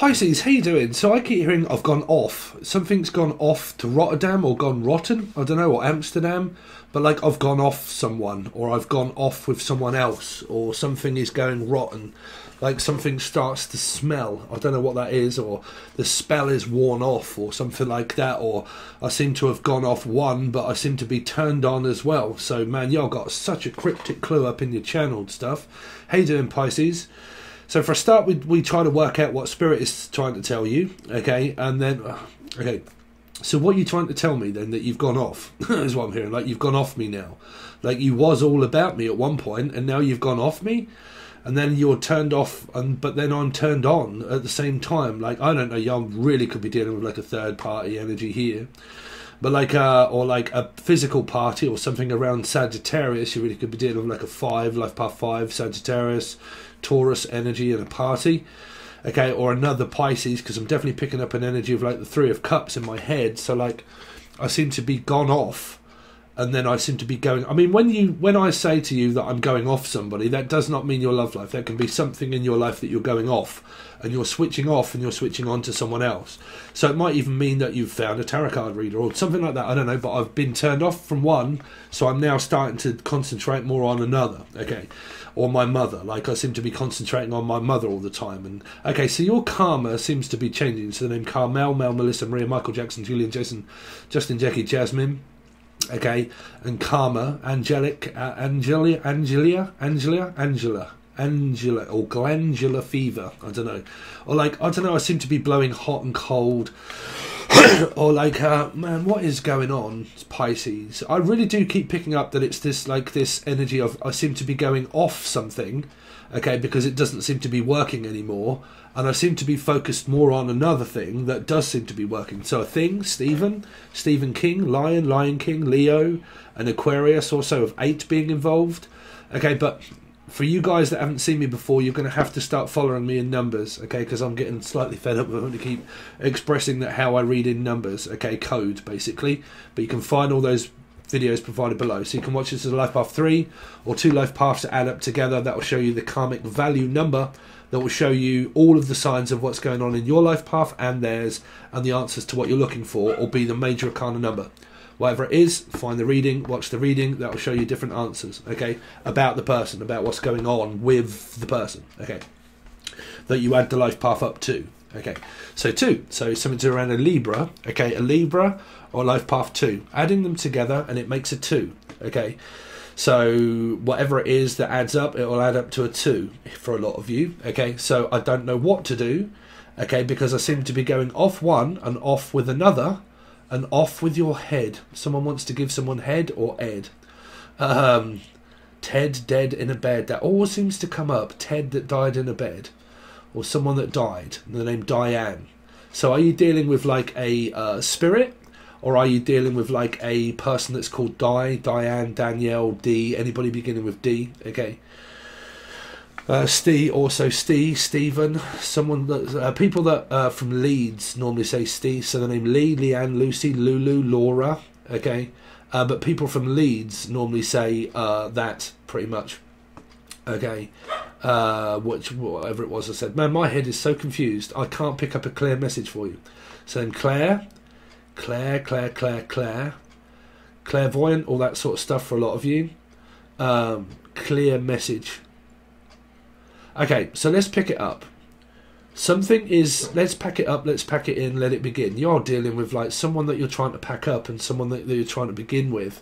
Pisces, how you doing? So I keep hearing I've gone off. Something's gone off to Rotterdam or gone rotten. I don't know, or Amsterdam. But like I've gone off someone, or I've gone off with someone else, or something is going rotten. Like something starts to smell. I don't know what that is, or the spell is worn off, or something like that. Or I seem to have gone off one, but I seem to be turned on as well. So man, y'all got such a cryptic clue up in your channeled stuff. How you doing, Pisces? So for a start, we try to work out what Spirit is trying to tell you, okay? And then, okay, so what are you trying to tell me then, that you've gone off? Is what I'm hearing, like you've gone off me now. Like you was all about me at one point, and now you've gone off me? And then you're turned off, but then I'm turned on at the same time. Like, I don't know, y'all really could be dealing with like a third party energy here. But like, or like a physical party or something around Sagittarius, you really could be dealing with like a 5, life path 5, Sagittarius, Taurus energy and a party. Okay, or another Pisces, because I'm definitely picking up an energy of like the 3 of Cups in my head. So like, I seem to be gone off. And then I seem to be going. I mean, when I say to you that I'm going off somebody, that does not mean your love life. There can be something in your life that you're going off, and you're switching off, and you're switching on to someone else. So it might even mean that you've found a tarot card reader or something like that. I don't know, but I've been turned off from one, so I'm now starting to concentrate more on another. Okay, or my mother. Like I seem to be concentrating on my mother all the time. And okay, so your karma seems to be changing. So the name Carmel, Mel, Melissa, Maria, Michael, Jackson, Julian, Jason, Justin, Jackie, Jasmine. Okay, and Karma, Angelic, Angela, or glandular fever. I don't know, or like I don't know. I seem to be blowing hot and cold, or like man, what is going on, Pisces? I really do keep picking up that it's this like this energy of I seem to be going off something, okay, because it doesn't seem to be working anymore. And I seem to be focused more on another thing that does seem to be working. So a thing, Stephen King, Lion King, Leo, and Aquarius, also of 8 being involved. Okay, but for you guys that haven't seen me before, you're going to have to start following me in numbers, okay? Because I'm getting slightly fed up with having to keep expressing that how I read in numbers, okay? Code, basically. But you can find all those videos provided below. So you can watch this as a life path 3 or 2 life paths that add up together. That will show you the karmic value number. That will show you all of the signs of what's going on in your life path and theirs, and the answers to what you're looking for, or be the major arcana number. Whatever it is, find the reading, watch the reading. That will show you different answers, okay, about the person, about what's going on with the person, okay, that you add the life path up to. Okay, so 2, so something to around a Libra, okay, a Libra or life path 2, adding them together and it makes a 2, okay. So whatever it is that adds up, it will add up to a 2 for a lot of you, okay. So I don't know what to do, okay, because I seem to be going off one and off with another, and off with your head. Someone wants to give someone head or ed. Ted dead in a bed. That always seems to come up. Ted that died in a bed, or someone that died. The name Diane. So are you dealing with like a spirit? Or are you dealing with like a person that's called Diane, Danielle, D, anybody beginning with D? Okay. Stephen, someone that, people that from Leeds normally say Steve, so the name Lee, Leanne, Lucy, Lulu, Laura, okay. But people from Leeds normally say that, pretty much. Okay. Whatever it was I said. Man, my head is so confused. I can't pick up a clear message for you. So then Claire, clairvoyant, all that sort of stuff for a lot of you. Clear message. Okay, so let's pick it up. Something is, let's pack it up, let's pack it in, let it begin. You're dealing with like someone that you're trying to pack up and someone that you're trying to begin with.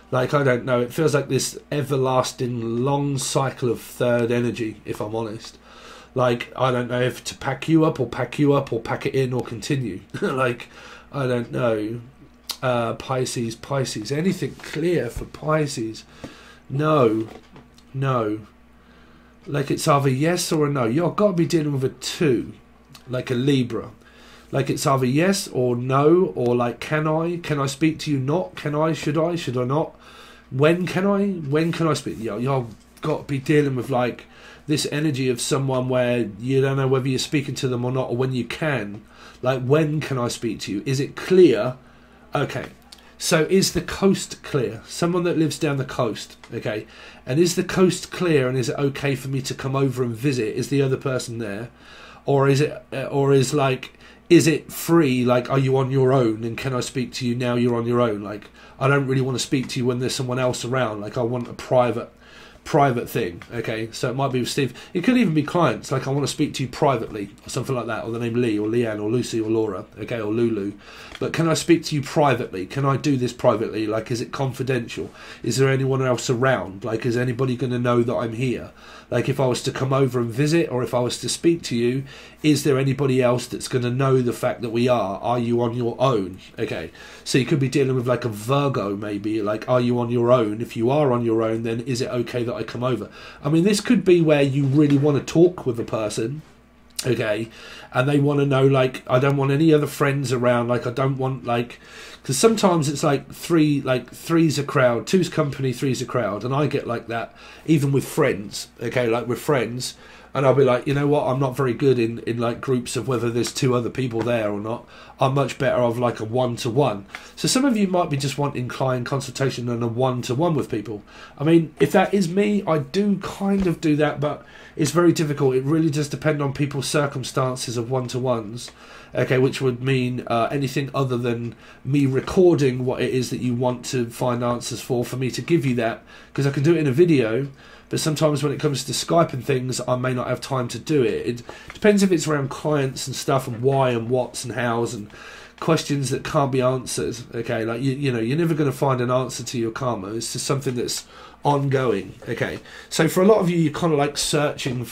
Like, I don't know, it feels like this everlasting long cycle of third energy, if I'm honest. Like, I don't know if to pack you up or pack you up or pack it in or continue. Like, I don't know. Pisces, anything clear for Pisces? No. Like it's either yes or a no. You've got to be dealing with a 2, like a Libra. Like it's either yes or no, or like can I speak to you? Not can I? Should I not? When can I speak? You've got to be dealing with like this energy of someone where you don't know whether you're speaking to them or not, or when you can. Like, when can I speak to you? Is it clear? Okay. So is the coast clear? Someone that lives down the coast, okay? And is the coast clear, and is it okay for me to come over and visit? Is the other person there? or is it, is it free? Like, are you on your own, and can I speak to you now you're on your own? Like, I don't really want to speak to you when there's someone else around. Like, I want a private thing. Okay, so it might be with Steve. It could even be clients. Like, I want to speak to you privately, or something like that, or the name Lee or Leanne or Lucy or Laura. Okay, or Lulu. But can I speak to you privately? Can I do this privately? Like, is it confidential? Is there anyone else around? Like, is anybody going to know that I'm here? Like, if I was to come over and visit, or if I was to speak to you, is there anybody else that's going to know the fact that we are? Are you on your own? Okay, so you could be dealing with like a Virgo, maybe. Like, are you on your own? If you are on your own, then is it okay that I come over? I mean, this could be where you really want to talk with a person, okay, and they want to know, like, I don't want any other friends around. Like, I don't want, like, because sometimes it's like three's a crowd, two's company, three's a crowd, and I get like that even with friends. Okay, like with friends, and I'll be like, you know what, I'm not very good in like groups of whether there's two other people there or not. I'm much better of like a one-to-one. So some of you might be just wanting client consultation and a one-to-one with people. I mean, if that is me, I do kind of do that, but it's very difficult. It really does depend on people's circumstances of one-to-ones. Okay, which would mean anything other than me recording what it is that you want to find answers for me to give you that, because I can do it in a video. But sometimes when it comes to Skype and things, I may not have time to do it. It depends if it's around clients and stuff, and why and what's and how's and questions that can't be answered. Okay, like you know, you're never going to find an answer to your karma. It's just something that's ongoing. Okay, so for a lot of you, you're kind of like searching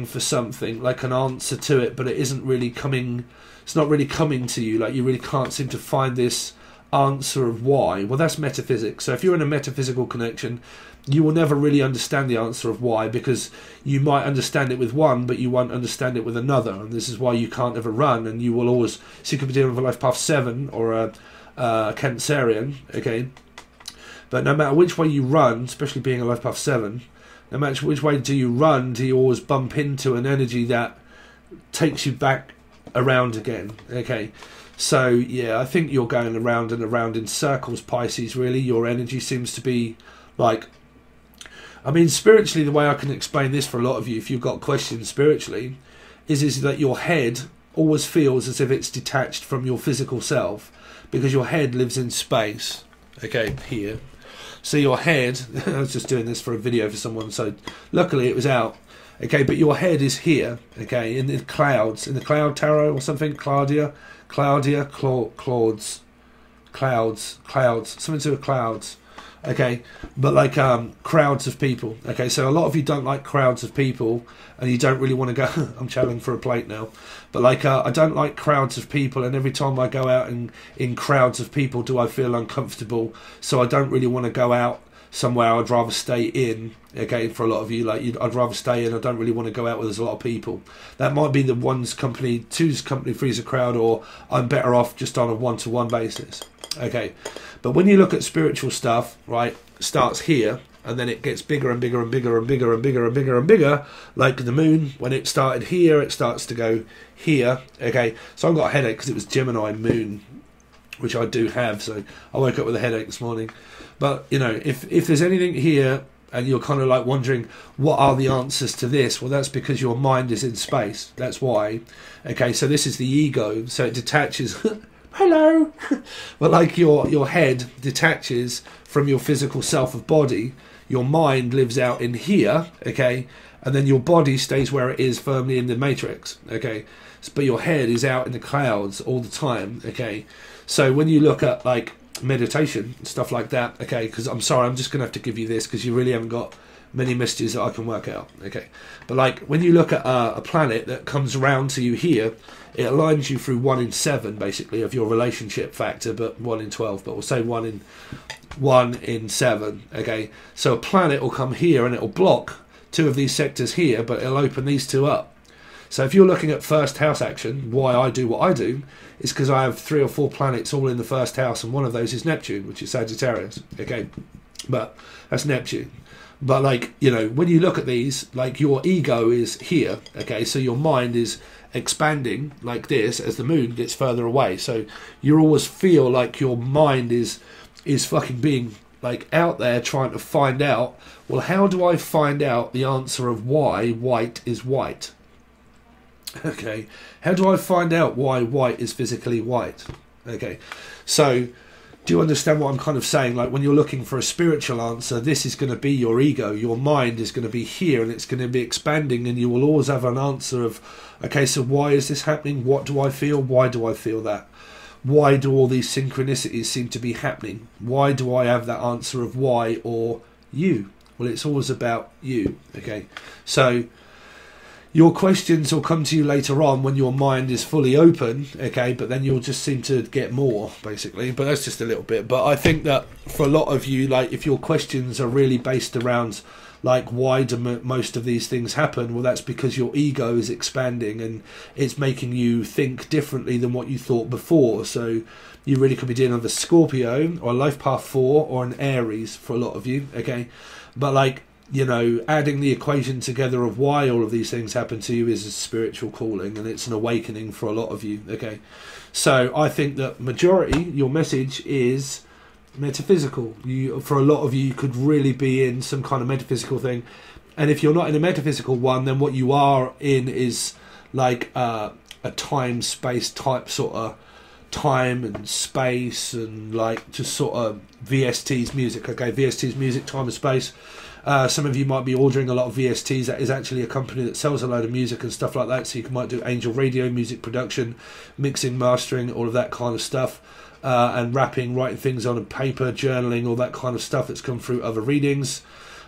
for something, like an answer to it, but it isn't really coming. It's not really coming to you. Like, you really can't seem to find this answer of why. Well, that's metaphysics. So if you're in a metaphysical connection, you will never really understand the answer of why, because you might understand it with one, but you won't understand it with another. And this is why you can't ever run, and you will always, so you could be dealing with a life path 7 or a Cancerian, okay? But no matter which way you run, especially being a life path 7, no matter which way do you run, do you always bump into an energy that takes you back around again, okay? So yeah, I think you're going around and around in circles, Pisces. Really, your energy seems to be like, I mean, spiritually, the way I can explain this for a lot of you, if you've got questions spiritually, is that your head always feels as if it's detached from your physical self, because your head lives in space, okay, here. So your head, I was just doing this for a video for someone, so luckily it was out, okay, but your head is here, okay, in the clouds, in the cloud tarot or something, clouds, something to do with clouds. Okay, but like crowds of people. Okay, so a lot of you don't like crowds of people, and you don't really want to go. I'm channeling for a plate now, but like I don't like crowds of people, and every time I go out in crowds of people, do I feel uncomfortable? So I don't really want to go out somewhere. I'd rather stay in. Okay, for a lot of you, like I'd rather stay in. I don't really want to go out where there's a lot of people. That might be the one's company, two's company, three's a crowd, or I'm better off just on a one-to-one basis. Okay, but when you look at spiritual stuff, right, starts here, and then it gets bigger and bigger and bigger and bigger and bigger and bigger and bigger, like the moon, when it started here, it starts to go here. Okay, so I've got a headache because it was Gemini moon, which I do have, so I woke up with a headache this morning. But, you know, if there's anything here, and you're kind of like wondering, what are the answers to this? Well, that's because your mind is in space. That's why. Okay, so this is the ego, so it detaches... Hello. But like your head detaches from your physical self of body, your mind lives out in here, okay, and then your body stays where it is firmly in the matrix, okay, but your head is out in the clouds all the time, okay. So when you look at like meditation and stuff like that, okay, because I'm sorry, I'm just gonna have to give you this because you really haven't got many messages that I can work out, okay, but like when you look at a planet that comes around to you here, it aligns you through 1 in 7 basically of your relationship factor, but 1 in 12, but we'll say 1 in 7, okay. So a planet will come here and it'll block 2 of these sectors here, but it'll open these 2 up. So if you're looking at first house action, why I do what I do is because I have 3 or 4 planets all in the first house, and one of those is Neptune, which is Sagittarius, okay, but that's Neptune. But like, you know, when you look at these, like your ego is here, okay, so your mind is expanding like this as the moon gets further away, so you always feel like your mind is fucking being like out there trying to find out, well, how do I find out the answer of why white is white? Okay, how do I find out why white is physically white? Okay, so do you understand what I'm kind of saying? Like when you're looking for a spiritual answer, this is going to be your ego. Your mind is going to be here and it's going to be expanding, and you will always have an answer of, okay, so why is this happening? What do I feel? Why do I feel that? Why do all these synchronicities seem to be happening? Why do I have that answer of why or you? Well, it's always about you. Okay, so your questions will come to you later on when your mind is fully open, okay, but then you'll just seem to get more, basically. But that's just a little bit. But I think that for a lot of you, like, if your questions are really based around, like, why do most of these things happen? Well, that's because your ego is expanding and it's making you think differently than what you thought before. So you really could be dealing with a Scorpio or a life path 4 or an Aries for a lot of you, okay? But, like, you know, adding the equation together of why all of these things happen to you is a spiritual calling, and it's an awakening for a lot of you, okay? So I think that majority, your message is metaphysical. You, for a lot of you could really be in some kind of metaphysical thing, and if you're not in a metaphysical one, then what you are in is like a time-space type sort of time and space, and like just sort of VST's music, okay? VST's music, time and space. Some of you might be ordering a lot of VSTs. That is actually a company that sells a load of music and stuff like that. So you might do angel radio, music production, mixing, mastering, all of that kind of stuff, and rapping, writing things on a paper, journaling, all that kind of stuff that's come through other readings.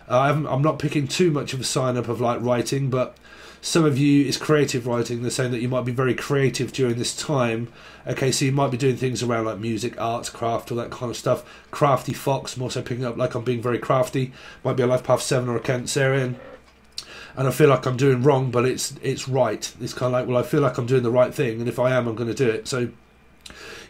I'm not picking too much of a sign up of like writing, but some of you is creative writing. They're saying that you might be very creative during this time. Okay, so you might be doing things around like music, arts, craft, all that kind of stuff. Crafty fox, I'm also picking up like I'm being very crafty. Might be a life path 7 or a Cancerian. And I feel like I'm doing wrong, but it's right. It's kind of like, well, I feel like I'm doing the right thing, and if I am, I'm going to do it. So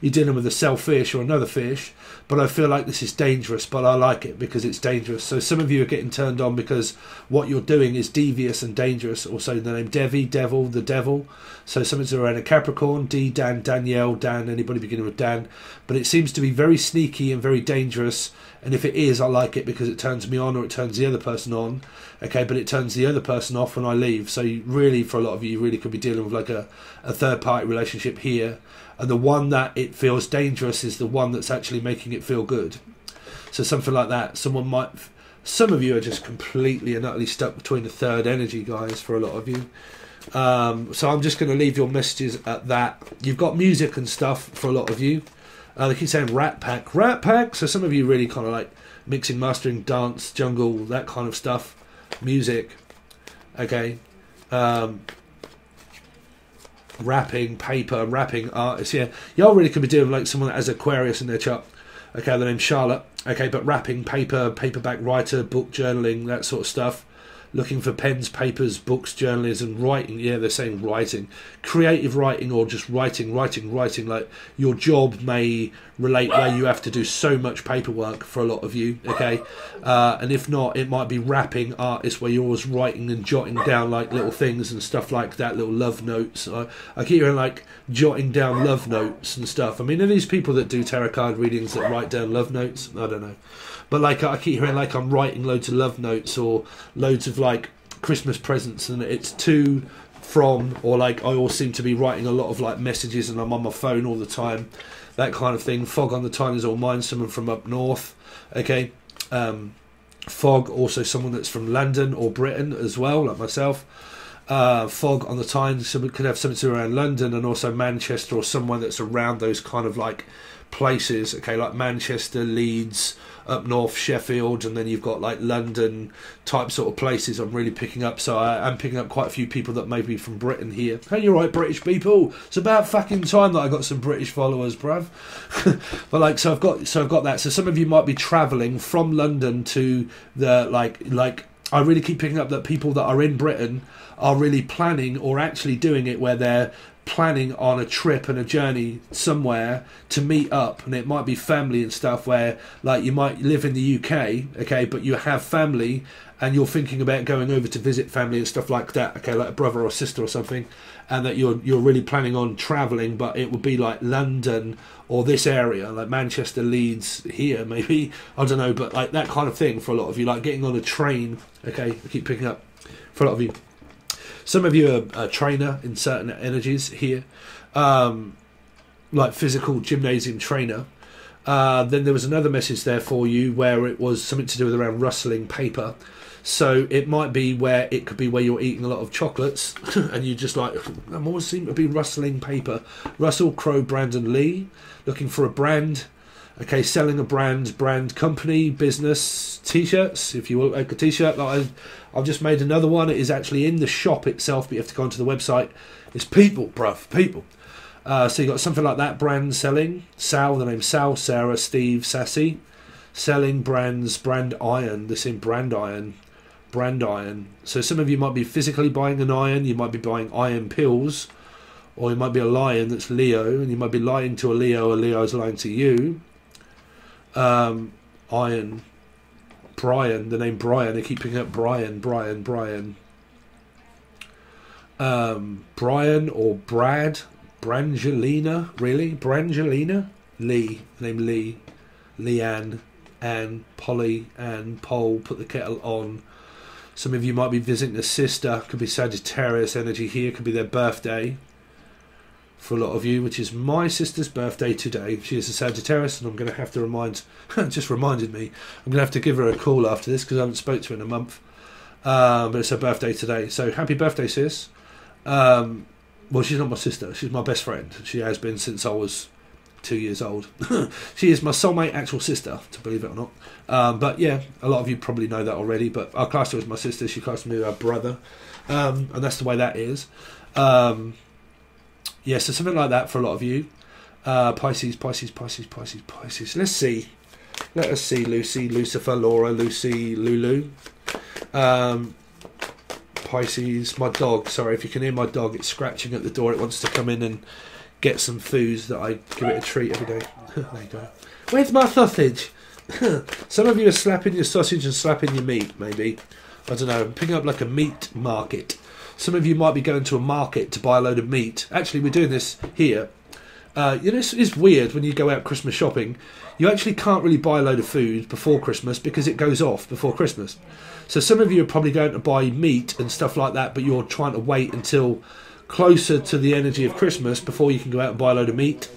you're dealing with a selfish or another fish, but I feel like this is dangerous, but I like it because it's dangerous. So some of you are getting turned on because what you're doing is devious and dangerous. Also the name Devi, devil, the devil. So something's around a Capricorn, D, Dan, Danielle, Dan, anybody beginning with Dan. But it seems to be very sneaky and very dangerous. And if it is, I like it because it turns me on or it turns the other person on. Okay, but it turns the other person off when I leave. So you really, for a lot of you really could be dealing with like a third party relationship here. And the one that it feels dangerous is the one that's actually making it feel good. So something like that. Some of you are just completely and utterly stuck between the third energy, guys, for a lot of you. So I'm just going to leave your messages at that. You've got music and stuff for a lot of you. They keep saying Rat Pack. Rat Pack. So some of you really kind of like mixing, mastering, dance, jungle, that kind of stuff. Music. Okay. Rapping, paper, rapping, artists, yeah. Y'all really could be doing like someone that has Aquarius in their chart. Okay, the name's Charlotte. Okay, but rapping, paper, paperback writer, book journaling, that sort of stuff. Looking for pens, papers, books, journalism, writing. Yeah, they're saying writing. Creative writing or just writing. Like your job may relate where you have to do so much paperwork for a lot of you, okay? And if not, it might be rapping, artists, where you're always writing and jotting down like little things and stuff like that, little love notes. I keep hearing like jotting down love notes and stuff. I mean, are these people that do tarot card readings that write down love notes? I don't know. But like I keep hearing like I'm writing loads of love notes or loads of like Christmas presents, and it's to, from, or like I always seem to be writing a lot of like messages and I'm on my phone all the time, that kind of thing. Fog on the Tyne is all mine, someone from up north. Okay. Fog, also someone that's from London or Britain as well, like myself. Fog on the Tyne, someone could have something around London, and also Manchester or someone that's around those kind of like places, okay, like Manchester, Leeds, up north, Sheffield, and then you've got like London type sort of places I'm really picking up. So I'm picking up quite a few people that may be from Britain here. Hey, you're right, British people. It's about fucking time that I got some British followers, bruv. But like, so I've got that. So some of you might be travelling from London to the like I really keep picking up that people that are in Britain are really planning or actually doing it where they're planning on a trip and a journey somewhere to meet up, and it might be family and stuff where like you might live in the UK, okay, but you have family and you're thinking about going over to visit family and stuff like that, okay, like a brother or sister or something, and that you're really planning on travelling, but it would be like London or this area, like Manchester, Leeds, here maybe, I don't know, but like that kind of thing for a lot of you, like getting on a train, okay, I keep picking up for a lot of you. Some of you are a trainer in certain energies here, like physical gymnasium trainer. Then there was another message there for you where it was something to do with around rustling paper. So it might be where it could be where you're eating a lot of chocolates and you just like, I'm always seem to be rustling paper. Russell Crowe, Brandon Lee, looking for a brand. Okay, selling a brand company, business, t-shirts. If you want like a t-shirt, like I've just made another one. It is actually in the shop itself, but you have to go onto the website. It's people, bruv, people. So you got something like that, brand selling. Sal, the name Sal, Sarah, Steve, Sassy. Selling brands, brand iron. This in brand iron. Brand iron. So some of you might be physically buying an iron. You might be buying iron pills. Or you might be a lion that's Leo. And you might be lying to a Leo. Or Leo's lying to you. Iron. Brian. The name Brian. I keep picking up Brian. Brian or Brad. Brangelina, really? Brangelina? Lee, name Lee. Leanne, Anne, Polly, Anne, Pole, put the kettle on. Some of you might be visiting a sister, could be Sagittarius energy here, could be their birthday. For a lot of you, which is my sister's birthday today. She is a Sagittarius, and I'm going to have to remind, just reminded me, I'm going to have to give her a call after this because I haven't spoke to her in a month. But it's her birthday today, so happy birthday, sis. Well, she's not my sister. She's my best friend. She has been since I was 2 years old. She is my soulmate actual sister, to believe it or not. But yeah, a lot of you probably know that already. But I classed her as my sister. She classed me as her brother. And that's the way that is. Yeah, so something like that for a lot of you. Pisces. Let's see. Let us see. Lucy, Lucifer, Laura, Lucy, Lulu. Pisces, my dog, sorry if you can hear my dog, it's scratching at the door. It wants to come in and get some food that I give it a treat every day. There you go. Where's my sausage? Some of you are slapping your sausage and slapping your meat, maybe. I don't know, picking up like a meat market. Some of you might be going to a market to buy a load of meat. Actually, we're doing this here. You know, it's weird when you go out Christmas shopping. You actually can't really buy a load of food before Christmas because it goes off before Christmas. So some of you are probably going to buy meat and stuff like that, but you're trying to wait until closer to the energy of Christmas before you can go out and buy a load of meat.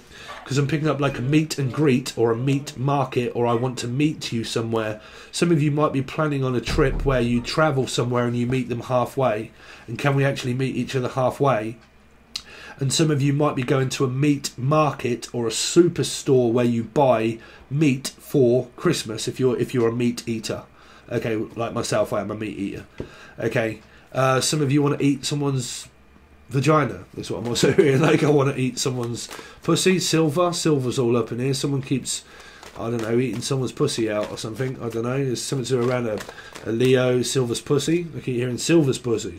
Because I'm picking up like a meet and greet or a meat market, or I want to meet you somewhere. Some of you might be planning on a trip where you travel somewhere and you meet them halfway. And can we actually meet each other halfway? And some of you might be going to a meat market or a superstore where you buy meat for Christmas if you're a meat eater. Okay, like myself, I am a meat eater. Okay, some of you want to eat someone's vagina. That's what I'm also hearing. Like, I want to eat someone's pussy. Silver's all up in here. Someone keeps, I don't know, eating someone's pussy out or something. I don't know. There's something to around a Leo, Silver's pussy. I keep hearing Silver's pussy.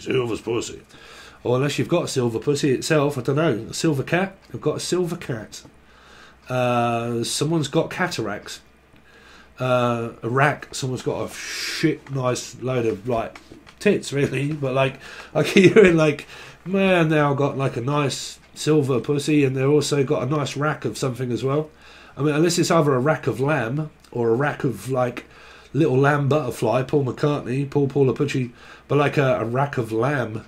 Or unless you've got a silver pussy itself, I don't know. A silver cat. I've got a silver cat. Someone's got cataracts. A rack. Someone's got a shit nice load of like tits, really. But like, I keep hearing like, man, now I've got like a nice silver pussy, and they've also got a nice rack of something as well. I mean, unless it's either a rack of lamb or a rack of like little lamb butterfly, Paul McCartney, Paul Apucci, but like a rack of lamb.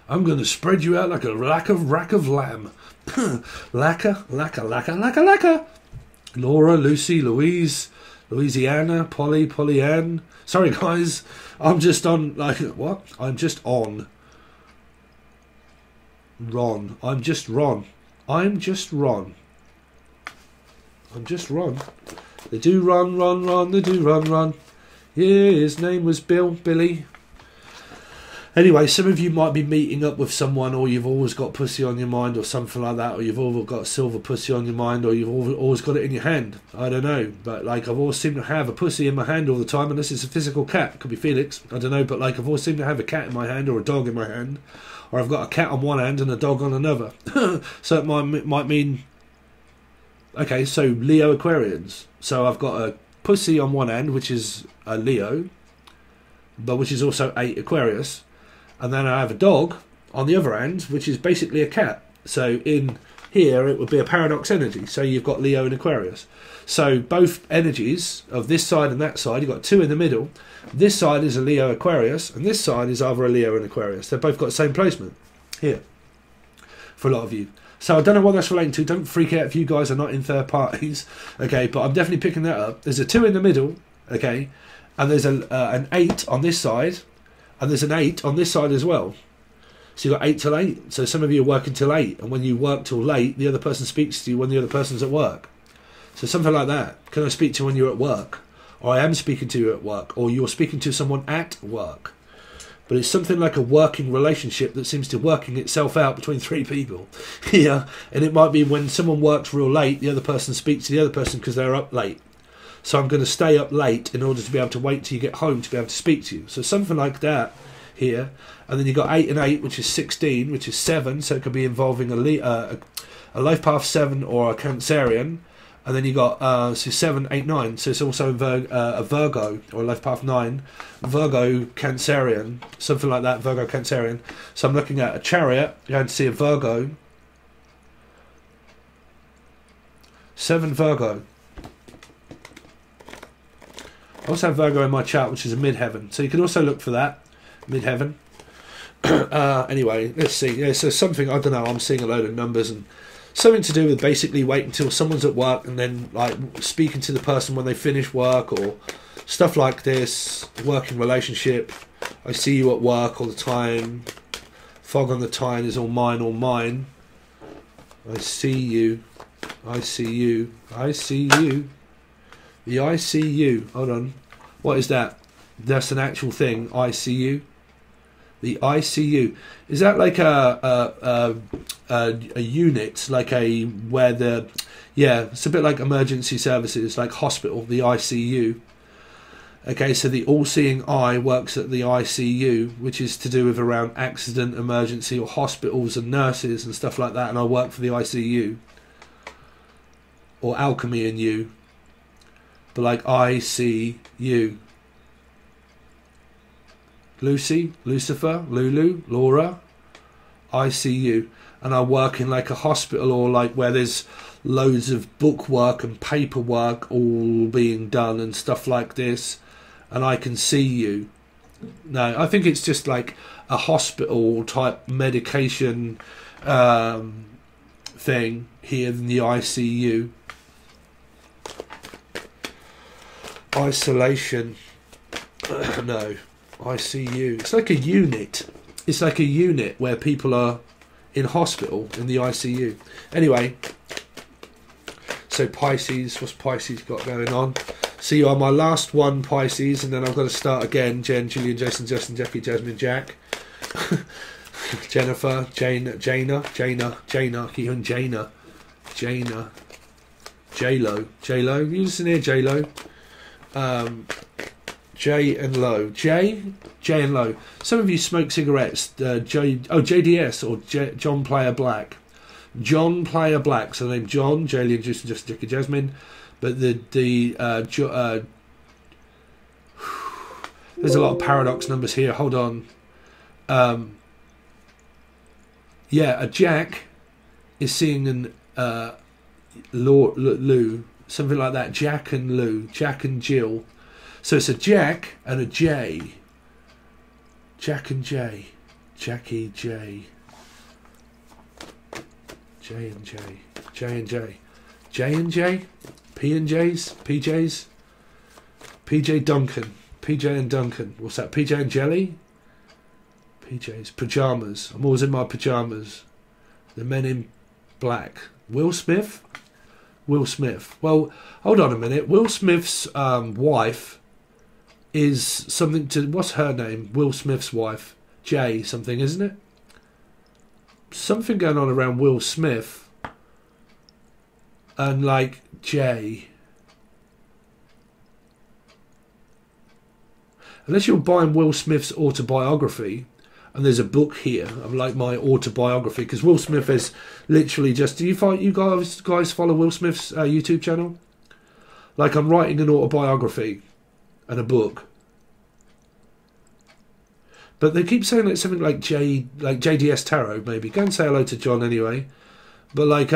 I'm going to spread you out like a rack of lamb. Lacquer. Laura, Lucy, Louise, Louisiana, Polly-Ann. Sorry, guys. I'm just on, like, what? I'm just on. Ron. I'm just Ron. They do run. They do run. Yeah, his name was Billy. Anyway, some of you might be meeting up with someone, or you've always got pussy on your mind or something like that, or you've always got silver pussy on your mind, or you've always got it in your hand. I don't know, but like I've always seemed to have a pussy in my hand all the time, unless it's a physical cat. It could be Felix, I don't know, but like I've always seemed to have a cat in my hand or a dog in my hand, or I've got a cat on one hand and a dog on another. So it might mean, okay, so Leo Aquarians. So I've got a pussy on one hand, which is a Leo, but which is also a Aquarius. And then I have a dog on the other hand, which is basically a cat. So in here it would be a paradox energy. So you've got Leo and Aquarius. So both energies of this side and that side, you've got two in the middle. This side is a Leo Aquarius, and this side is either a Leo and Aquarius. They've both got the same placement here for a lot of you. So I don't know what that's relating to. Don't freak out if you guys are not in third parties, okay? But I'm definitely picking that up. There's a 2 in the middle, okay? And there's an 8 on this side, and there's an 8 on this side as well. So you've got 8 till 8. So some of you are working till 8, and when you work till late, the other person speaks to you when the other person's at work. So something like that. Can I speak to you when you're at work? Or I am speaking to you at work, or you're speaking to someone at work. But it's something like a working relationship that seems to working itself out between 3 people. Yeah, and it might be when someone works real late, the other person speaks to the other person because they're up late. So I'm going to stay up late in order to be able to wait till you get home to be able to speak to you. So something like that here. And then you've got 8 and 8, which is 16, which is 7. So it could be involving a life path 7 or a Cancerian. And then you got so 7, 8, 9. So it's also a Virgo or life path 9, Virgo Cancerian, something like that. Virgo Cancerian. So I'm looking at a Chariot. You're going to see a Virgo. 7 Virgo. I also have Virgo in my chart, which is a midheaven. So you can also look for that midheaven. Anyway, let's see. Yeah, so something, I don't know. I'm seeing a load of numbers and. Something to do with basically wait until someone's at work and then like speaking to the person when they finish work or stuff like this. Working relationship. I see you at work all the time. Fog on the Tyne is all mine, all mine. I see you. I see you. I see you. The I see you. Hold on. What is that? That's an actual thing. I see you. The ICU, is that like a unit, like where the, yeah, it's a bit like emergency services, like hospital, the ICU. Okay, so the all-seeing eye works at the ICU, which is to do with around accident, emergency, or hospitals and nurses and stuff like that, and I work for the ICU. Or alchemy in you. But like ICU. Lucy, Lucifer, Lulu, Laura, I see you. And I work in like a hospital or like where there's loads of bookwork and paperwork all being done and stuff like this. And I can see you. No, I think it's just like a hospital type medication thing here in the ICU. Isolation. No. ICU. It's like a unit. It's like a unit where people are in hospital in the ICU. Anyway, so Pisces, what's Pisces got going on? So you are my last one, Pisces, and then I've got to start again. Jen, Julian, Jason, Justin, Jackie, Jasmine, Jack, Jennifer, Jana, keep on Jana, J-Lo, you listen here, J-Lo. J and Lo. J and Lo. Some of you smoke cigarettes. JDS or John Player Black. John Player Black. So the name John, Jalen, Justin, Jackie, Jasmine. But there's a lot of paradox numbers here. Hold on. Yeah, a Jack is seeing an Lou, something like that. Jack and Lou. Jack and Jill. So it's a Jack and a J. Jack and J. Jackie J. J and J. J and J. J and J. P and J's. PJ's. PJ Duncan. PJ and Duncan. What's that? PJ and Jelly? PJ's. Pyjamas. I'm always in my pyjamas. The Men in Black. Will Smith? Will Smith. Well, hold on a minute. Will Smith's wife is something to... What's her name? Will Smith's wife. Jay something, isn't it? Something going on around Will Smith. And like Jay. Unless you're buying Will Smith's autobiography, and there's a book here of like my autobiography, because Will Smith is literally just... Do you guys follow Will Smith's YouTube channel? Like I'm writing an autobiography and a book. But they keep saying like something like JDS Tarot, maybe. Go and say hello to John anyway. But like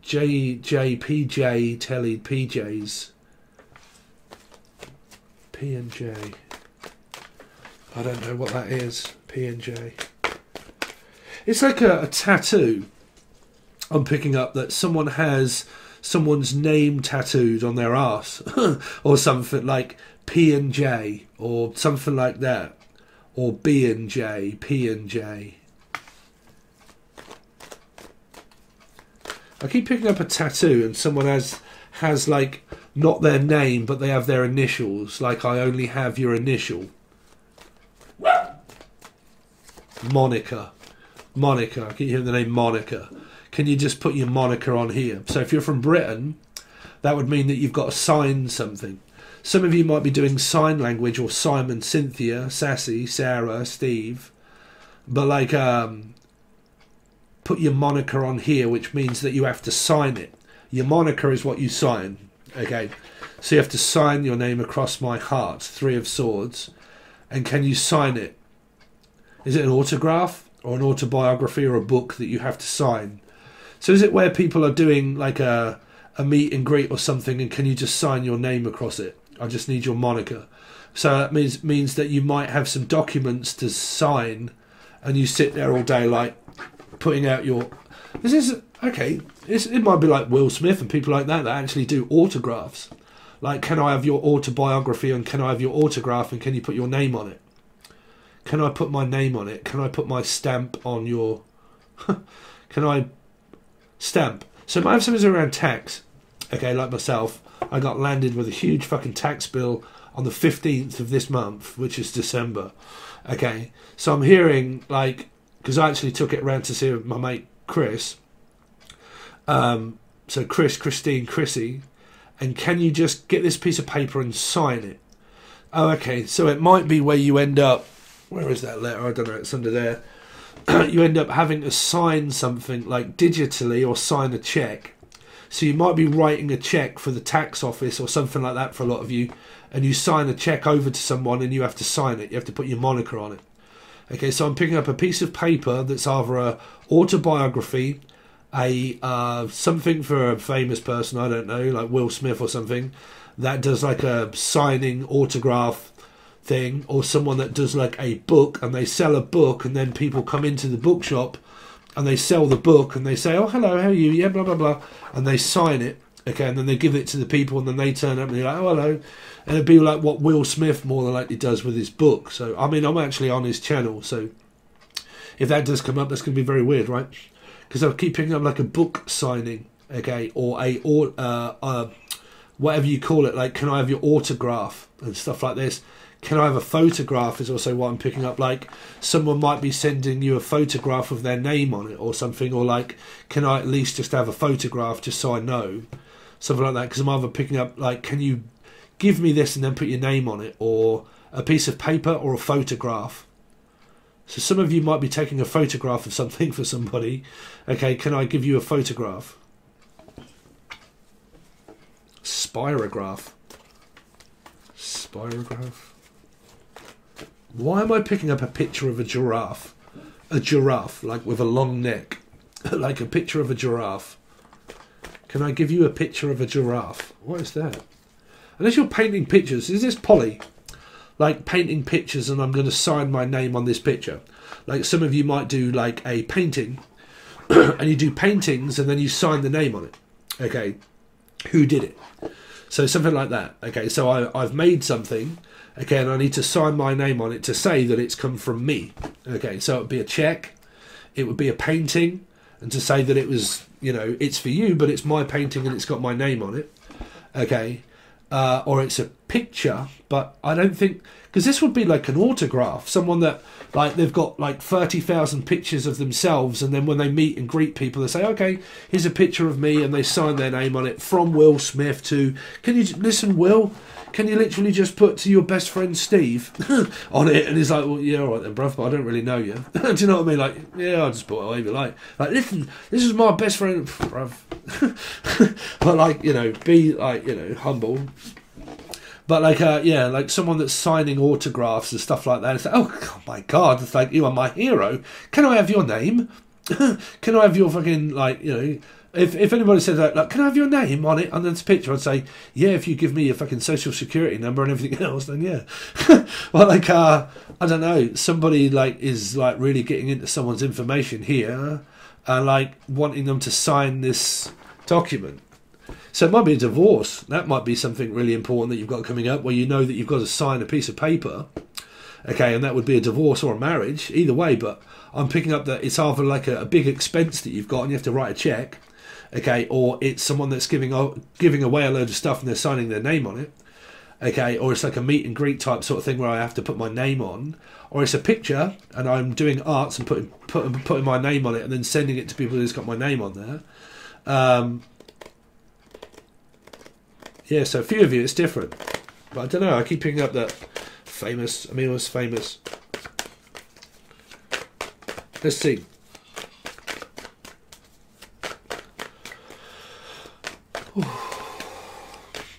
JPJ Telly PJs. P&J. I don't know what that is. P&J. It's like a tattoo. I'm picking up that someone has someone's name tattooed on their arse. Or something like P&J. Or something like that. Or B&J. P&J. I keep picking up a tattoo and someone has like not their name but they have their initials. Like I only have your initial. Monica. Monica. I keep hearing the name Monica. Can you just put your moniker on here? So if you're from Britain, that would mean that you've got to sign something. Some of you might be doing sign language or Simon, Cynthia, Sassy, Sarah, Steve. But like put your moniker on here, which means that you have to sign it. Your moniker is what you sign. Okay. So you have to sign your name across my heart, 3 of Swords. And can you sign it? Is it an autograph or an autobiography or a book that you have to sign? So is it where people are doing like a meet and greet or something and can you just sign your name across it? I just need your moniker. So that means that you might have some documents to sign and you sit there all day like putting out your... This is... Okay, it might be like Will Smith and people like that actually do autographs. Like, can I have your autobiography and can I have your autograph and can you put your name on it? Can I put my name on it? Can I put my stamp on your... Can I... Stamp. So I have something around tax. Okay, like myself, I got landed with a huge fucking tax bill on the 15th of this month, which is December. Okay, so I'm hearing, like... Because I actually took it around to see my mate Chris. So Chris, Christine, Chrissy. And can you just get this piece of paper and sign it? Oh, okay. So it might be where you end up... Where is that letter? I don't know. It's under there. You end up having to sign something like digitally or sign a cheque. So you might be writing a cheque for the tax office or something like that for a lot of you. And you sign a cheque over to someone and you have to sign it. You have to put your moniker on it. Okay, so I'm picking up a piece of paper that's either a autobiography, something for a famous person, I don't know, like Will Smith or something, that does like a signing autograph thing, or someone that does like a book and they sell a book and then people come into the bookshop and they sell the book and they say, oh, hello, how are you? Yeah, blah, blah, blah. And they sign it. Okay, and then they give it to the people and then they turn up and they're like, oh, hello. And it'd be like what Will Smith more than likely does with his book. So, I mean, I'm actually on his channel. So if that does come up, that's going to be very weird, right? Because I'll keep picking up like a book signing, okay, or whatever you call it. Like, can I have your autograph and stuff like this? Can I have a photograph is also what I'm picking up. Like, someone might be sending you a photograph of their name on it or something. Or like, can I at least just have a photograph just so I know? Something like that. Because I'm either picking up, like, can you give me this and then put your name on it? Or a piece of paper or a photograph. So some of you might be taking a photograph of something for somebody. Okay, can I give you a photograph? Spirograph. Spirograph. Why am I picking up a picture of a giraffe? A giraffe, like with a long neck. Like a picture of a giraffe. Can I give you a picture of a giraffe? What is that? Unless you're painting pictures. Is this poly? Like painting pictures and I'm going to sign my name on this picture. Like some of you might do like a painting. And you do paintings and then you sign the name on it. Okay. Who did it? So something like that. Okay, so I've made something. Okay, and I need to sign my name on it to say that it's come from me. Okay, so it would be a check. It would be a painting. And to say that it was, you know, it's for you, but it's my painting and it's got my name on it. Okay. Or it's a picture, but I don't think... Because this would be like an autograph. Someone that, like, they've got like 30,000 pictures of themselves, and then when they meet and greet people, they say, okay, here's a picture of me, and they sign their name on it, from Will Smith to... Can you... Listen, Will, can you literally just put to your best friend Steve on it? And he's like, well, yeah, all right then, bruv, but I don't really know you. Do you know what I mean? Like, yeah, I'll just put whatever you like. Like, listen, this is my best friend, bruv. But, like, you know, be, like, you know, humble. But, like, yeah, like someone that's signing autographs and stuff like that. It's like, oh my God, it's like, you are my hero. Can I have your name? can I have your fucking, like, you know, if anybody said that, like, can I have your name on it, on this picture, I'd say, yeah, if you give me your fucking social security number and everything else, then yeah. Well, like, I don't know, somebody, like, is, like, really getting into someone's information here, and, like, wanting them to sign this document. So it might be a divorce. That might be something really important that you've got coming up, where you know that you've got to sign a piece of paper, okay, and that would be a divorce or a marriage, either way, but I'm picking up that it's either like a big expense that you've got and you have to write a check, okay, or it's someone that's giving away a load of stuff and they're signing their name on it, okay, or it's like a meet and greet type sort of thing where I have to put my name on, or it's a picture and I'm doing arts and putting my name on it and then sending it to people who's got my name on there. Yeah, so a few of you it's different, but I don't know, I keep picking up that famous, I mean, it was famous. Let's see.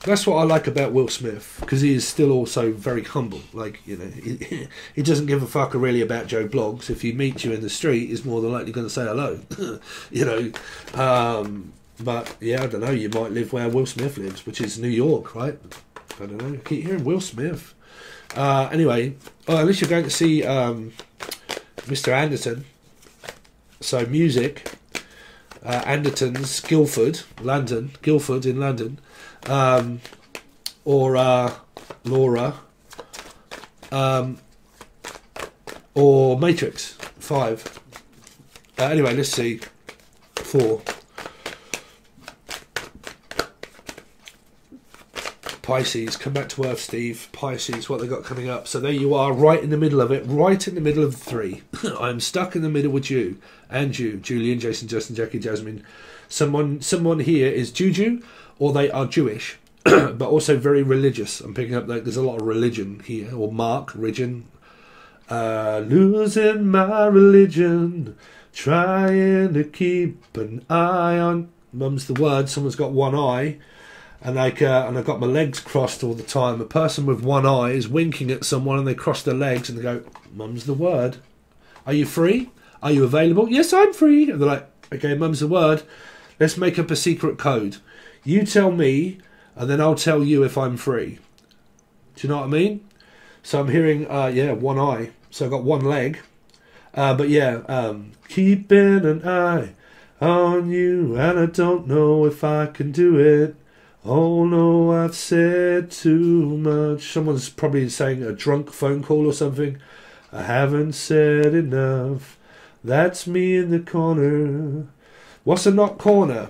That's what I like about Will Smith, because he is still also very humble. Like, you know, he doesn't give a fuck really about Joe Blogs. If he meets you in the street, he's more than likely going to say hello. You know, but yeah, I don't know. You might live where Will Smith lives, which is New York, right? I don't know. I keep hearing Will Smith. Anyway, unless you're going to see Mr. Anderton. So music, Anderton's Guildford in London, or Laura, or Matrix 5. Anyway, let's see. 4. Pisces, come back to Earth, Steve. Pisces, what they got coming up. So there you are, right in the middle of it, right in the middle of the 3. I'm stuck in the middle with you, and you, Julian, Jason, Justin, Jackie, Jasmine. Someone here is Juju, or they are Jewish, but also very religious. I'm picking up that there's a lot of religion here, or Mark, religion. Losing my religion, trying to keep an eye on. Mum's the word. Someone's got one eye. And like, and I've got my legs crossed all the time. A person with one eye is winking at someone, and they cross their legs and they go, "Mum's the word. Are you free? Are you available? Yes, I'm free." And they're like, "Okay, mum's the word. Let's make up a secret code. You tell me, and then I'll tell you if I'm free." Do you know what I mean? So I'm hearing, yeah, one eye. So I've got one leg. But yeah, keeping an eye on you, and I don't know if I can do it. Oh no, I've said too much. Someone's probably saying a drunk phone call or something. I haven't said enough. That's me in the corner. What's a not corner?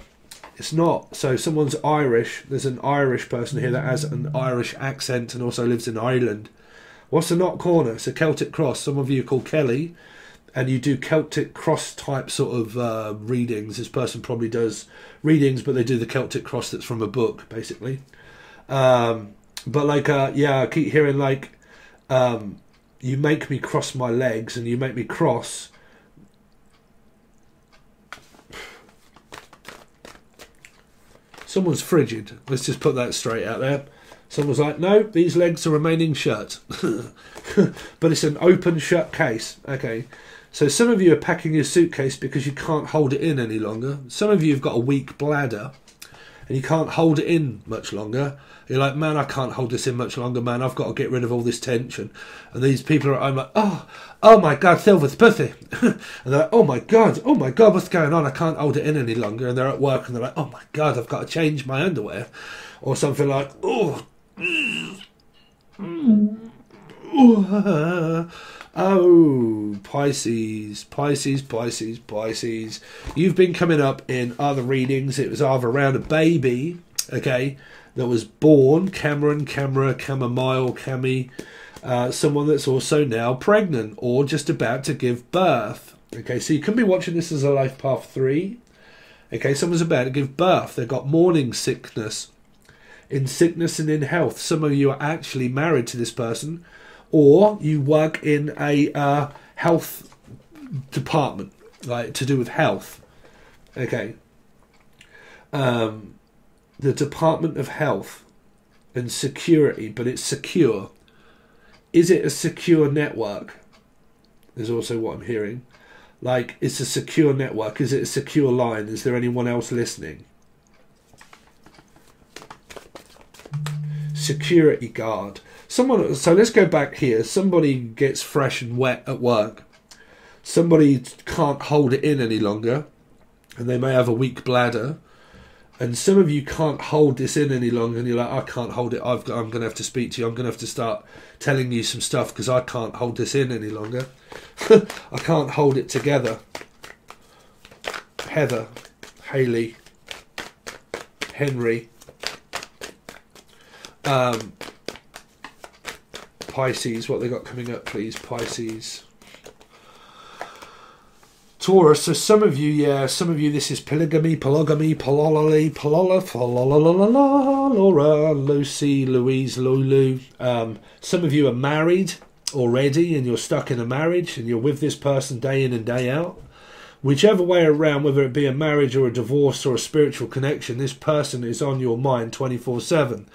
It's not. So someone's Irish. There's an Irish person here that has an Irish accent and also lives in Ireland. What's a not corner? It's a Celtic cross. Some of you are called Kelly, and you do Celtic cross type sort of readings. This person probably does readings, but they do the Celtic cross that's from a book, basically. But like, yeah, I keep hearing like, you make me cross my legs, and you make me cross. Someone's frigid. Let's just put that straight out there. Someone's like, no, these legs are remaining shut. But it's an open shut case. Okay. So some of you are packing your suitcase because you can't hold it in any longer. Some of you have got a weak bladder and you can't hold it in much longer. You're like, man, I can't hold this in much longer, man. I've got to get rid of all this tension. And these people are, I'm like, oh my God, Silver's pussy. And they're like, oh my God, what's going on? I can't hold it in any longer. And they're at work and they're like, oh my God, I've got to change my underwear. Or something like, oh, Pisces. You've been coming up in other readings. It was either around a baby, okay, that was born, Chamomile, Cami, someone that's also now pregnant or just about to give birth. Okay, so you can be watching this as a life path 3. Okay, someone's about to give birth. They've got morning sickness. In sickness and in health. Some of you are actually married to this person, or you work in a health department, like to do with health. Okay. The Department of Health and Security, but it's secure. Is it a secure network? Is also what I'm hearing. Like, it's a secure network. Is it a secure line? Is there anyone else listening? Security guard. Someone. So let's go back here. Somebody gets fresh and wet at work. Somebody can't hold it in any longer, and they may have a weak bladder. And some of you can't hold this in any longer, and you're like, I can't hold it. I'm going to have to speak to you. I'm going to have to start telling you some stuff because I can't hold this in any longer. I can't hold it together. Heather, Haley, Henry, Pisces. What they got coming up, please? Pisces. Taurus. So some of you, this is polygamy, Laura, Lucy, Louise, Lulu. Some of you are married already and you're stuck in a marriage and you're with this person day in and day out. Whichever way around, whether it be a marriage or a divorce or a spiritual connection, this person is on your mind 24/7.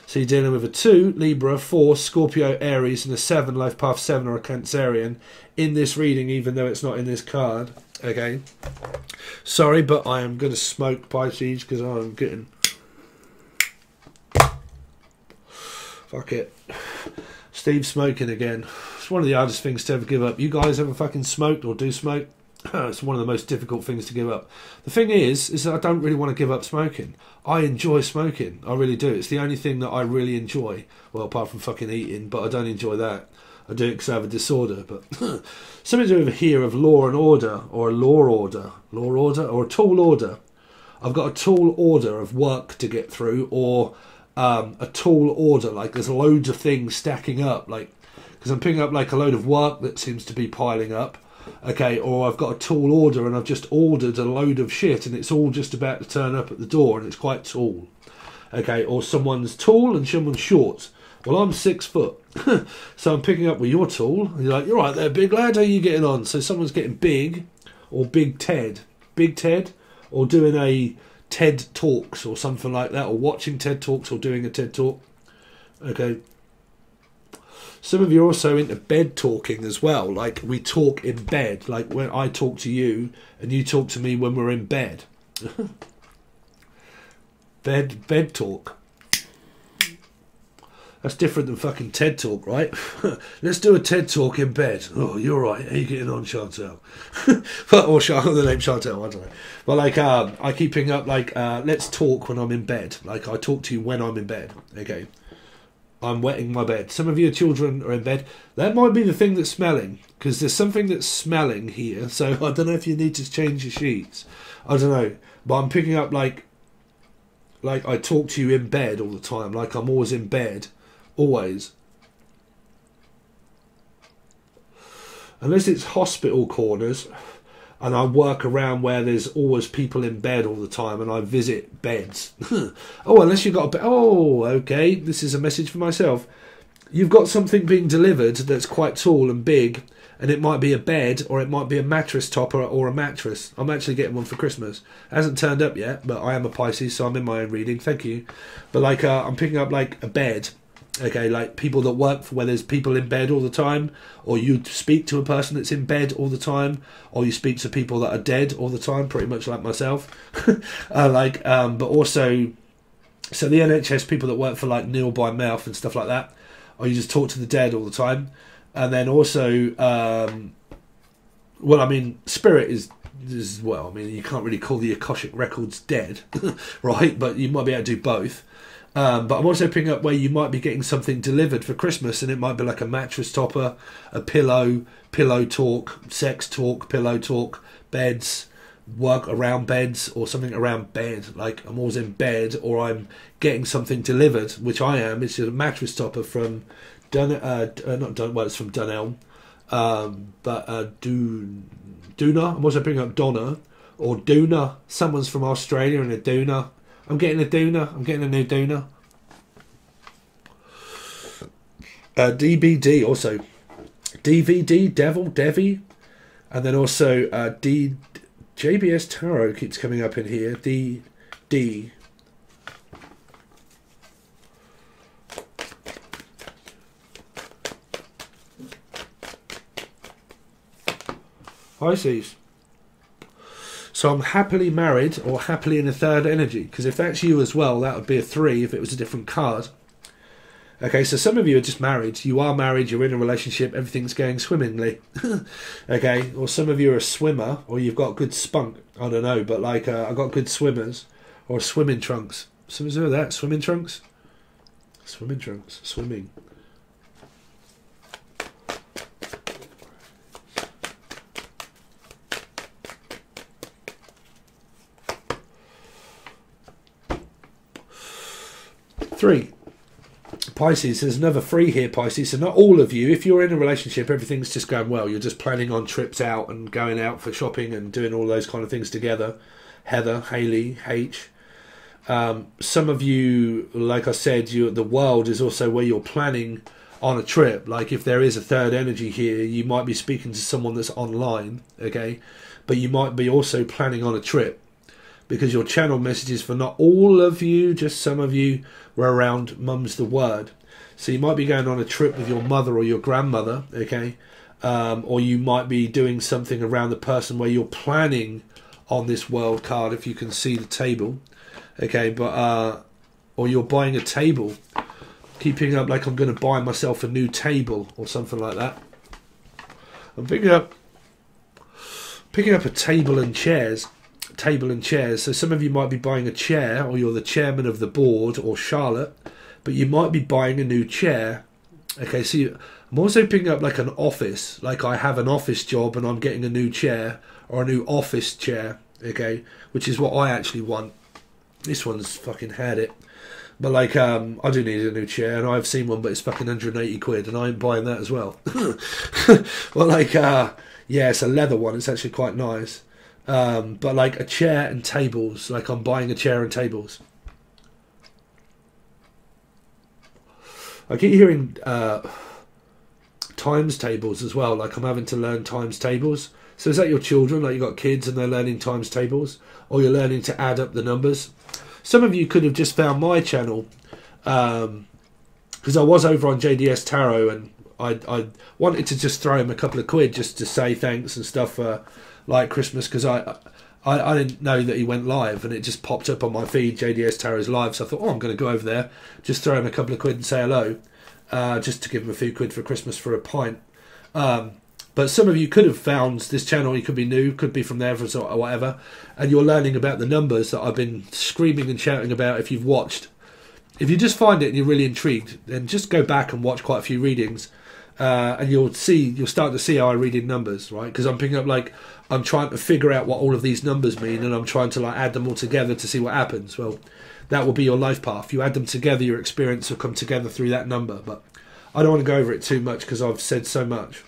So you're dealing with a 2, Libra, 4, Scorpio, Aries, and a 7, Life Path 7 or a Cancerian in this reading, even though it's not in this card. Okay. Sorry, but I am going to smoke, Pisces, because I'm getting... Fuck it. Steve's smoking again. It's one of the hardest things to ever give up. You guys ever fucking smoked or do smoke? It's one of the most difficult things to give up. The thing is that I don't really want to give up smoking. I enjoy smoking. I really do. It's the only thing that I really enjoy. Well, apart from fucking eating, but I don't enjoy that. I do it because I have a disorder. But something over here of law and order, or a law order, or a tall order. I've got a tall order of work to get through, or a tall order. Like there's loads of things stacking up. Like because I'm picking up like a load of work that seems to be piling up. Okay, or I've got a tall order and I've just ordered a load of shit and it's all just about to turn up at the door and it's quite tall. Okay, or someone's tall and someone's short. Well, I'm 6 foot, so I'm picking up, well, you're tall. And you're like, you're right there, big lad, how are you getting on? So someone's getting big, or Big Ted, or doing a TED Talks or something like that, or watching TED Talks or doing a TED Talk. Okay. Some of you are also into bed talking as well. Like we talk in bed. Like when I talk to you and you talk to me when we're in bed. bed talk. That's different than fucking TED Talk, right? Let's do a TED Talk in bed. Oh, you're right. How you getting on, Chantel? Or the name Chantel, I don't know. But like, I keep picking up like, let's talk when I'm in bed. Like I talk to you when I'm in bed. Okay. I'm wetting my bed. Some of your children are in bed. That might be the thing that's smelling, because there's something that's smelling here. So I don't know if you need to change your sheets. I don't know. But I'm picking up like I talk to you in bed all the time. Like I'm always in bed. Always. Unless it's hospital corners and I work around where there's always people in bed all the time and I visit beds. Oh, unless you've got a bed. Oh, okay. This is a message for myself. You've got something being delivered that's quite tall and big, and it might be a bed or it might be a mattress topper or a mattress. I'm actually getting one for Christmas. It hasn't turned up yet, but I am a Pisces, so I'm in my own reading. Thank you. But like I'm picking up like a bed. Okay, like people that work for where there's people in bed all the time, or you speak to a person that's in bed all the time, or you speak to people that are dead all the time, pretty much like myself. But also, so the NHS people that work for like Neil by Mouth and stuff like that, or you just talk to the dead all the time. And then also, well, I mean, spirit is well, I mean, you can't really call the Akashic Records dead, right? But you might be able to do both. But I'm also picking up where you might be getting something delivered for Christmas, and it might be like a mattress topper, a pillow talk, sex talk, pillow talk, beds, work around beds, or something around bed. Like I'm always in bed, or I'm getting something delivered, which I am. It's a mattress topper from it's from Dunelm, Duna. I'm also picking up Donna or Duna. Someone's from Australia and a Duna. I'm getting a Duna. I'm getting a new Duna. DBD also. DVD, Devil, Devi. And then also JBS Tarot keeps coming up in here. D. Pisces. So I'm happily married or happily in a third energy. Because if that's you as well, that would be a 3 if it was a different card. Okay, so some of you are just married. You are married, you're in a relationship, everything's going swimmingly. Okay, or some of you are a swimmer, or you've got good spunk. I don't know, but like I've got good swimmers, or swimming trunks. Some of you are that, swimming trunks? Swimming trunks, swimming. Three. Pisces, there's another 3 here, Pisces. So not all of you, if you're in a relationship, everything's just going well. You're just planning on trips out and going out for shopping and doing all those kind of things together. Heather, Hayley, H. Some of you, like I said, the world is also where you're planning on a trip. Like if there is a third energy here, you might be speaking to someone that's online, okay? But you might be also planning on a trip. Because your channel messages for not all of you, just some of you, were around mum's the word. So you might be going on a trip with your mother or your grandmother, okay? Or you might be doing something around the person where you're planning on this world card, if you can see the table, okay? But or you're buying a table, keeping up like I'm going to buy myself a new table or something like that. I'm picking up a table and chairs. So some of you might be buying a chair, or you're the chairman of the board, or Charlotte, but you might be buying a new chair. Okay, so I'm also picking up like an office, like I have an office job and I'm getting a new chair, or a new office chair, okay, which is what I actually want. This one's fucking had it. But like, I do need a new chair, and I've seen one, but it's fucking 180 quid, and I ain't buying that as well. Well, like, yeah, it's a leather one, it's actually quite nice. But like a chair and tables, like I'm buying a chair and tables. I keep hearing times tables as well, like I'm having to learn times tables. So is that your children, like you've got kids and they're learning times tables, or you're learning to add up the numbers? Some of you could have just found my channel, because I was over on JDS Tarot, and I wanted to just throw him a couple of quid just to say thanks and stuff for like Christmas, because I didn't know that he went live, and it just popped up on my feed, JDS Tarot's live, so I thought, oh, I'm going to go over there, just throw him a couple of quid and say hello, just to give him a few quid for Christmas for a pint. But some of you could have found this channel, you could be new, could be from there or whatever, and you're learning about the numbers that I've been screaming and shouting about if you've watched. If you just find it and you're really intrigued, then just go back and watch quite a few readings, and you'll start to see how I read in numbers, right? Because I'm picking up, like, I'm trying to figure out what all of these numbers mean, and I'm trying to like add them all together to see what happens. Well, that will be your life path. You add them together, your experience will come together through that number. But I don't want to go over it too much because I've said so much.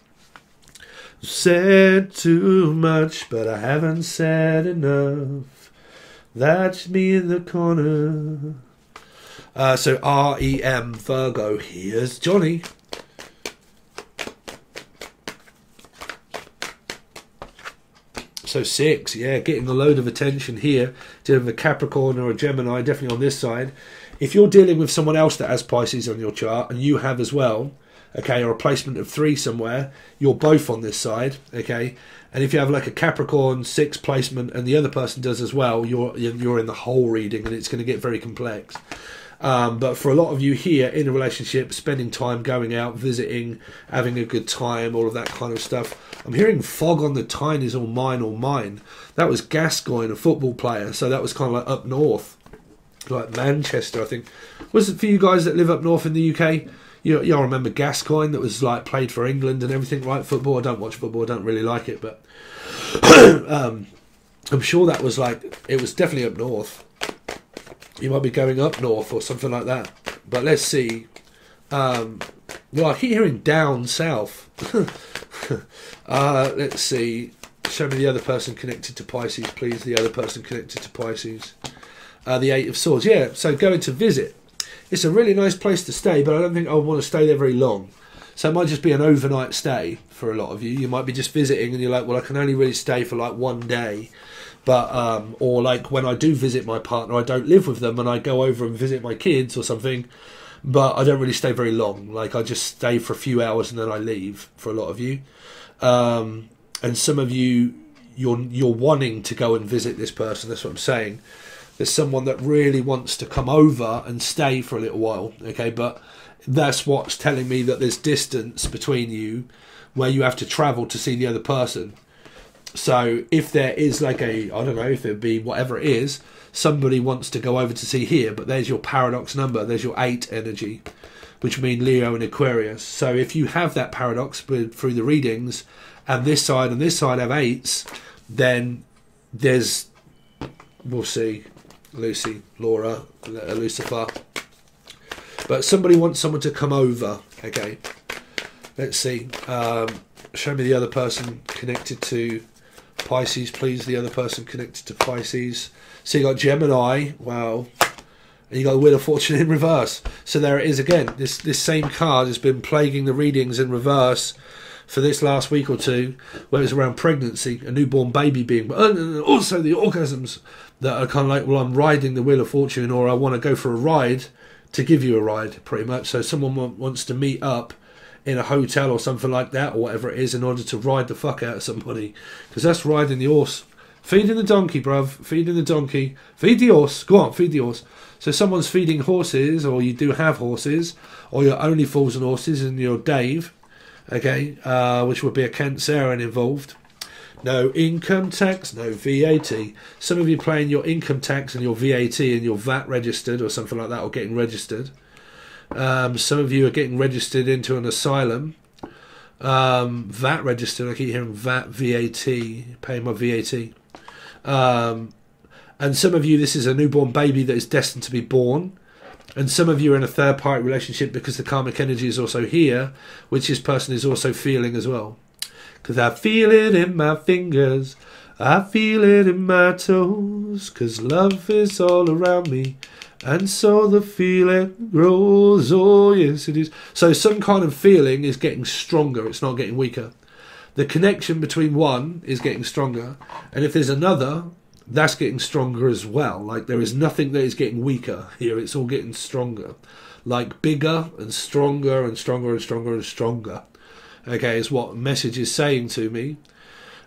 Said too much, but I haven't said enough. That's me in the corner. So REM, Virgo, here's Johnny. So 6, yeah, getting a load of attention here. Dealing with a Capricorn or a Gemini, definitely on this side. If you're dealing with someone else that has Pisces on your chart, and you have as well, okay, or a placement of 3 somewhere, you're both on this side, okay. And if you have like a Capricorn 6 placement and the other person does as well, you're in the whole reading, and it's going to get very complex. But for a lot of you here in a relationship, spending time going out, visiting, having a good time, all of that kind of stuff. I'm hearing fog on the Tyne is all mine or mine. That was Gascoigne, a football player, so that was kind of like up north, like Manchester, I think. Was it for you guys that live up north in the UK? Y'all remember Gascoigne, that was like played for England and everything, right? Football, I don't watch football, I don't really like it, but I'm sure that was like, it was definitely up north. You might be going up north or something like that. But let's see. Well, I keep hearing down south. Let's see. Show me the other person connected to Pisces, please. The other person connected to Pisces. The 8 of Swords. Yeah, so going to visit. It's a really nice place to stay, but I don't think I want to stay there very long. So it might just be an overnight stay for a lot of you. You might be just visiting and you're like, well, I can only really stay for like one day. But or like when I do visit my partner, I don't live with them and I go over and visit my kids or something, but I don't really stay very long. Like I just stay for a few hours and then I leave for a lot of you. and some of you, you're wanting to go and visit this person. That's what I'm saying. There's someone that really wants to come over and stay for a little while, okay? But that's what's telling me that there's distance between you where you have to travel to see the other person. So if there is like I don't know, if it be whatever it is, somebody wants to go over to see here, but there's your paradox number, there's your 8 energy, which mean Leo and Aquarius. So if you have that paradox through the readings, and this side have 8s, then there's, we'll see, Lucy, Laura, Lucifer. But somebody wants someone to come over, okay? Let's see. Show me the other person connected to Pisces, please. The other person connected to Pisces. So you got Gemini, wow. And you got the Wheel of Fortune in reverse. So there it is again. This same card has been plaguing the readings in reverse for this last week or two, where it's around pregnancy, a newborn baby being, but also the orgasms that are kind of like, well, I'm riding the Wheel of Fortune, or I want to go for a ride to give you a ride, pretty much. So someone wants to meet up in a hotel or something like that, or whatever it is, in order to ride the fuck out of somebody, because that's riding the horse. Feeding the donkey, bruv. Feeding the donkey. Feed the horse. Go on, feed the horse. So someone's feeding horses, or you do have horses, or you're only fools and horses, and you're Dave, okay, which would be a Cancerian involved. No income tax, no VAT. Some of you paying your income tax and your VAT and your VAT registered or something like that, or getting registered. Some of you are getting registered into an asylum. VAT registered, I keep hearing VAT, paying my VAT. And some of you, this is a newborn baby that is destined to be born. And some of you are in a third-party relationship because the karmic energy is also here, which this person is also feeling as well. Because I feel it in my fingers, I feel it in my toes, because love is all around me, and so the feeling grows. Oh, yes, it is. So some kind of feeling is getting stronger, it's not getting weaker. The connection between one is getting stronger, and if there's another, that's getting stronger as well. Like, there is nothing that is getting weaker here, it's all getting stronger. Like, bigger and stronger and stronger and stronger and stronger. Okay, is what message is saying to me.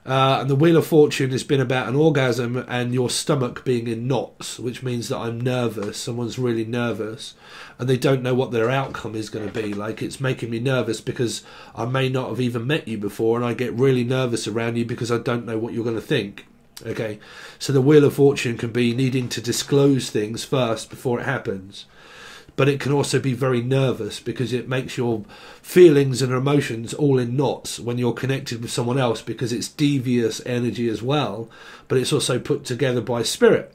And the Wheel of Fortune has been about an orgasm and your stomach being in knots, which means that I'm nervous. Someone's really nervous and they don't know what their outcome is going to be. Like, it's making me nervous because I may not have even met you before, and I get really nervous around you because I don't know what you're going to think. Okay, so the Wheel of Fortune can be needing to disclose things first before it happens. But it can also be very nervous because it makes your feelings and emotions all in knots when you're connected with someone else, because it's devious energy as well, but it's also put together by spirit.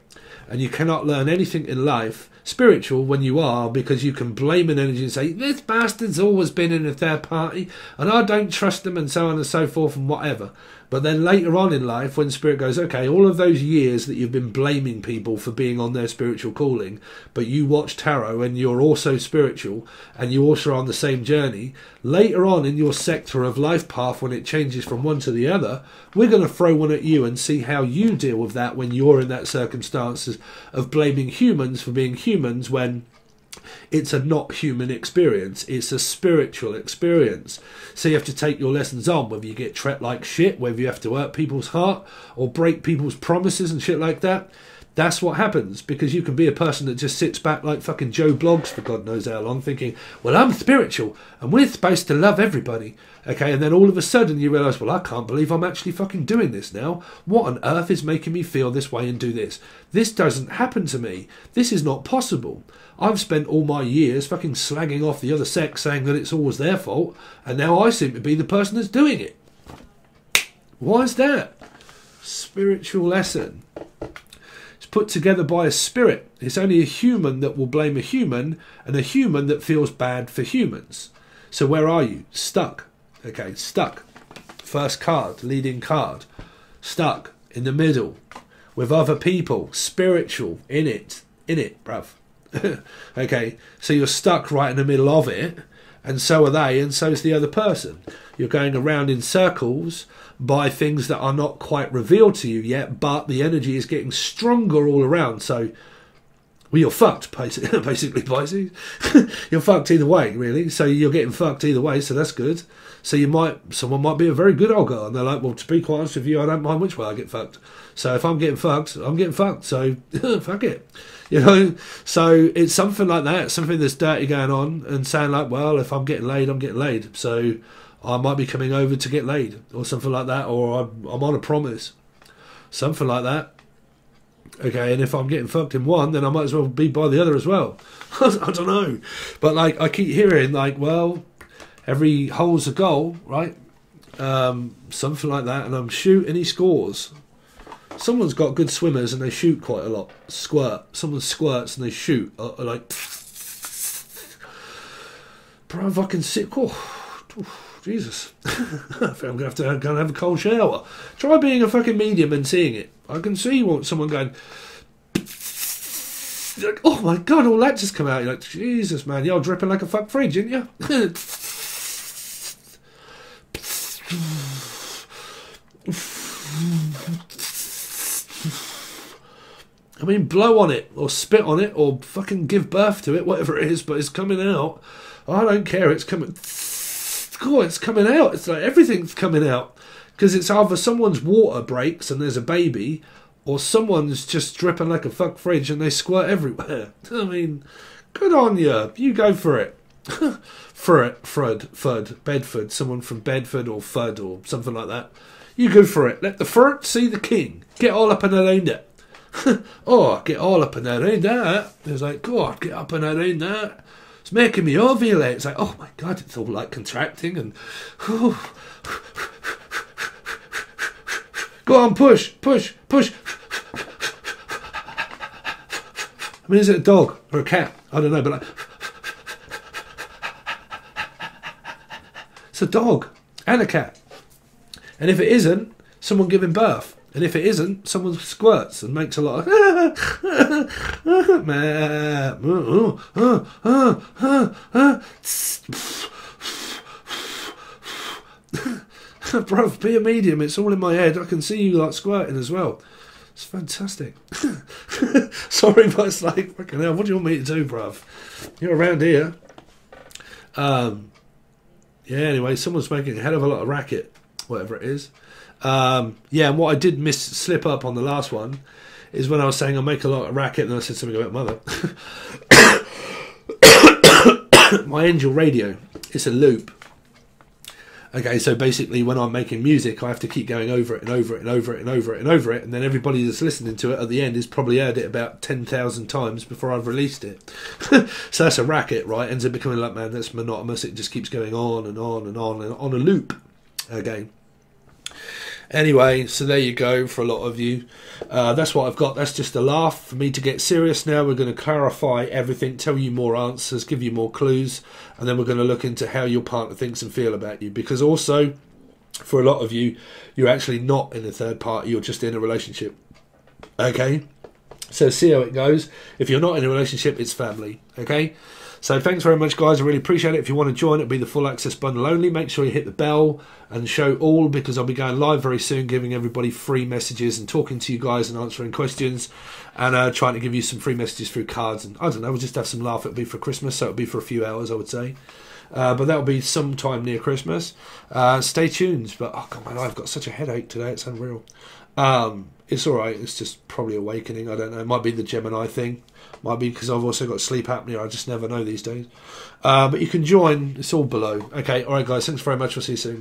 And you cannot learn anything in life spiritual when you are, because you can blame an energy and say, this bastard's always been in a third party and I don't trust them, and so on and so forth and whatever. But then later on in life, when spirit goes, okay, all of those years that you've been blaming people for being on their spiritual calling, but you watch tarot and you're also spiritual and you also are on the same journey, later on in your sector of life path, when it changes from one to the other, we're going to throw one at you and see how you deal with that when you're in that circumstances of blaming humans for being humans when it's a not human experience, it's a spiritual experience. So you have to take your lessons on, whether you get treated like shit, whether you have to hurt people's heart or break people's promises and shit like that. That's what happens, because you can be a person that just sits back like fucking Joe Bloggs for God knows how long, thinking, well, I'm spiritual and we're supposed to love everybody. Okay, and then all of a sudden you realise, well, I can't believe I'm actually fucking doing this now. What on earth is making me feel this way and do this? This doesn't happen to me. This is not possible. I've spent all my years fucking slagging off the other sex, saying that it's always their fault, and now I seem to be the person that's doing it. Why is that? Spiritual lesson. It's put together by a spirit. It's only a human that will blame a human, and a human that feels bad for humans. So where are you? Stuck. Okay, stuck. First card, leading card. Stuck in the middle with other people. Spiritual in it, bruv. Okay, so you're stuck right in the middle of it, and so are they, and so is the other person. You're going around in circles by things that are not quite revealed to you yet, but the energy is getting stronger all around. So Well, you're fucked, basically, Pisces. You're fucked either way, really. So you're getting fucked either way, so that's good. So someone might be a very good old girl, and they're like, well, to be quite honest with you, I don't mind which way I get fucked. So if I'm getting fucked, I'm getting fucked. So fuck it, you know. So it's something like that, something that's dirty going on, and saying like, well, if I'm getting laid, I'm getting laid. So I might be coming over to get laid, or something like that, or I'm on a promise, something like that. Okay, and if I'm getting fucked in one, then I might as well be by the other as well. I don't know. But, like, I keep hearing, like, well, every hole's a goal, right? Something like that, and I'm shooting, he scores. Someone's got good swimmers, and they shoot quite a lot. Squirt. Someone squirts, and they shoot. Like, bro, I can sit... Jesus. I think I'm going to have to go and have a cold shower. Try being a fucking medium and seeing it. I can see someone going... Like, oh my God, all that just come out. You're like, Jesus, man, you're dripping like a fuck fridge, aren't you? I mean, blow on it, or spit on it, or fucking give birth to it, whatever it is, but it's coming out. I don't care, it's coming... God, it's coming out. It's like everything's coming out. Because it's either someone's water breaks and there's a baby, or someone's just dripping like a fuck fridge and they squirt everywhere. I mean, good on you. You go for it. Bedford. Someone from Bedford or Fud or something like that. You go for it. Let the fruit see the king. Get all up and around it. Oh, get all up and around that. It's like, God, get up and around that. It's making me ovulate. It's like, oh my God, it's all like contracting and... Go on, push. I mean, is it a dog or a cat? I don't know, but like... It's a dog and a cat. And if it isn't, someone giving birth. And if it isn't, someone squirts and makes a lot of... Bruv, be a medium. It's all in my head. I can see you like squirting as well. It's fantastic. Sorry, but it's like, fucking hell, what do you want me to do, bruv? You're around here. Yeah, anyway, someone's making a hell of a lot of racket, whatever it is. Yeah, and what I did slip up on the last one is when I was saying I make a lot of racket, and I said something about mother. My angel radio, it's a loop. Okay, so basically when I'm making music, I have to keep going over it and over it and over it and over it and over it, and then everybody that's listening to it at the end has probably heard it about 10,000 times before I've released it. So that's a racket, right? Ends up becoming like, man, that's monotonous. It just keeps going on and on and on and on a loop. Okay. Anyway, so there you go for a lot of you. That's what I've got. That's just a laugh. For me to get serious now, we're going to clarify everything, tell you more answers, give you more clues, and then we're going to look into how your partner thinks and feel about you. Because also, for a lot of you, you're actually not in a third party, you're just in a relationship. Okay? So see how it goes. If you're not in a relationship, it's family. Okay? So thanks very much, guys. I really appreciate it. If you want to join, it'll be the full access bundle only. Make sure you hit the bell and show all, because I'll be going live very soon, giving everybody free messages and talking to you guys and answering questions, and trying to give you some free messages through cards. And I don't know, we'll just have some laugh. It'll be for Christmas, so it'll be for a few hours, I would say. But that'll be sometime near Christmas. Stay tuned. But oh god, man, I've got such a headache today. It's unreal. It's all right. It's just probably awakening. I don't know. It might be the Gemini thing. Might be because I've also got sleep apnea. I just never know these days. But you can join. It's all below. Okay. All right, guys. Thanks very much. We'll see you soon.